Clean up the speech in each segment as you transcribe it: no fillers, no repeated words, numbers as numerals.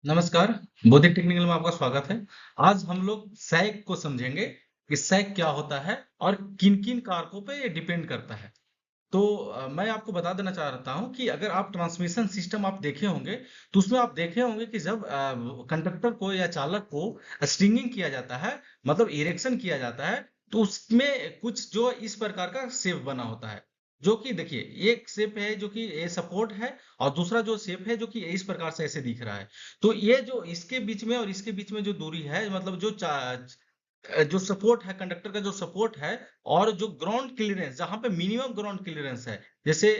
नमस्कार। बौद्धिक टेक्निकल में आपका स्वागत है। आज हम लोग सैग को समझेंगे कि सैग क्या होता है और किन किन कारकों पे ये डिपेंड करता है। तो मैं आपको बता देना चाहता हूं कि अगर आप ट्रांसमिशन सिस्टम आप देखे होंगे तो उसमें आप देखे होंगे कि जब कंडक्टर को या चालक को स्ट्रिंगिंग किया जाता है, मतलब इरेक्शन किया जाता है, तो उसमें कुछ जो इस प्रकार का शेप बना होता है। जो कि देखिए, एक शेप है जो कि ये सपोर्ट है और दूसरा जो शेप है जो कि इस प्रकार से ऐसे दिख रहा है। तो ये जो इसके बीच में और इसके बीच में जो दूरी है, मतलब जो सपोर्ट है, कंडक्टर का जो सपोर्ट है और जो ग्राउंड क्लियरेंस, जहां पे मिनिमम ग्राउंड क्लियरेंस है, जैसे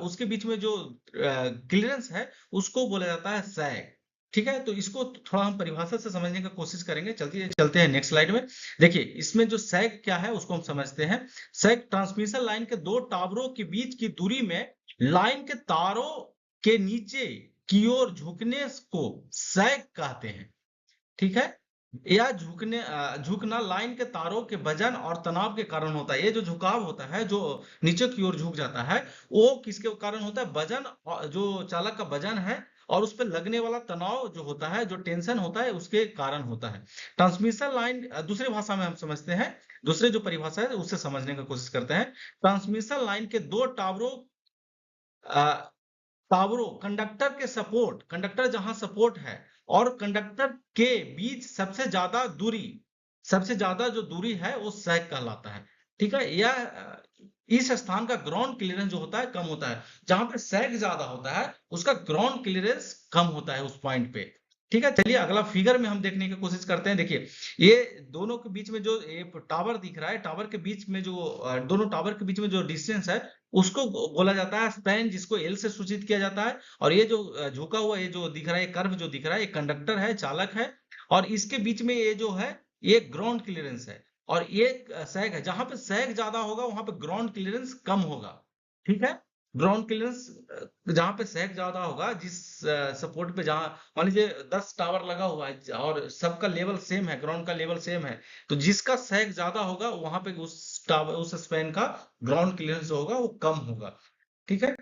उसके बीच में जो क्लियरेंस है, उसको बोला जाता है सैग। ठीक है, तो इसको थोड़ा हम परिभाषा से समझने की कोशिश करेंगे। चलते चलते हैं नेक्स्ट स्लाइड में। देखिए, इसमें जो सैग क्या है उसको हम समझते हैं। सैग ट्रांसमिशन लाइन के दो टावरों के बीच की दूरी में लाइन के तारों के नीचे की ओर झुकने को सैग कहते हैं। ठीक है, यह झुकना लाइन के तारों के वजन और तनाव के कारण होता है। ये जो झुकाव होता है, जो नीचे की ओर झुक जाता है, वो किसके कारण होता है? वजन, जो चालक का वजन है और उस पर लगने वाला तनाव जो होता है, जो टेंशन होता है, उसके कारण होता है। ट्रांसमिशन लाइन दूसरी भाषा में हम समझते हैं, दूसरे जो परिभाषा है उससे समझने की कोशिश करते हैं। ट्रांसमिशन लाइन के दो अ, टावरों कंडक्टर के सपोर्ट, कंडक्टर जहां सपोर्ट है और कंडक्टर के बीच सबसे ज्यादा जो दूरी है वो सैग कहलाता है। ठीक है, यह इस स्थान का ग्राउंड क्लियरेंस जो होता है कम होता है। जहां पे सैग ज्यादा होता है उसका ग्राउंड क्लियरेंस कम होता है उस पॉइंट पे। ठीक है, चलिए अगला फिगर में हम देखने की कोशिश करते हैं। देखिए, ये दोनों के बीच में जो ये टावर दिख रहा है, टावर के बीच में जो दोनों टावर के बीच में जो डिस्टेंस है, उसको बोला जाता है स्पैन, जिसको एल से सूचित किया जाता है। और ये जो झुका हुआ ये जो दिख रहा है, कर्व जो दिख रहा है, ये कंडक्टर है, चालक है। और इसके बीच में ये जो है, ये ग्राउंड क्लियरेंस है। और ये सैग है। जहां पे सैग ज्यादा होगा वहां पे ग्राउंड क्लियरेंस कम होगा। ठीक है, ग्राउंड क्लियरेंस जहां पे सैग ज्यादा होगा, जिस सपोर्ट पे, जहां मान लीजिए 10 टावर लगा हुआ है और सबका लेवल सेम है, ग्राउंड का लेवल सेम है, तो जिसका सैग ज्यादा होगा वहां पे उस टावर, उस स्पैन का ग्राउंड क्लियरेंस जो होगा वो कम होगा। ठीक है,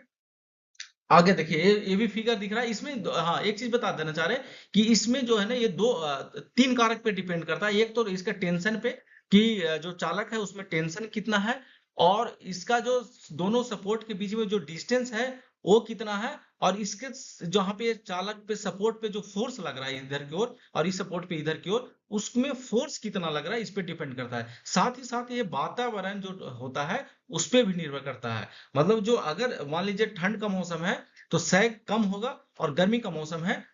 आगे देखिए, ये भी फिगर दिख रहा है इसमें। हाँ, एक चीज बता देना चाह रहे हैं कि इसमें जो है ना, ये तीन कारक पे डिपेंड करता है। एक तो इसका टेंशन पे, कि जो चालक है उसमें टेंशन कितना है, और इसका जो दोनों सपोर्ट के बीच में जो डिस्टेंस है वो कितना है, और इसके जहां पे चालक पे सपोर्ट पे जो फोर्स लग रहा है इधर की ओर, और इस सपोर्ट पे इधर की ओर, उसमें फोर्स कितना लग रहा है, इस पे डिपेंड करता है। साथ ही साथ ये वातावरण जो होता है उस पे भी निर्भर करता है। मतलब जो, अगर मान लीजिए ठंड का मौसम है तो सैग कम होगा, और गर्मी का मौसम है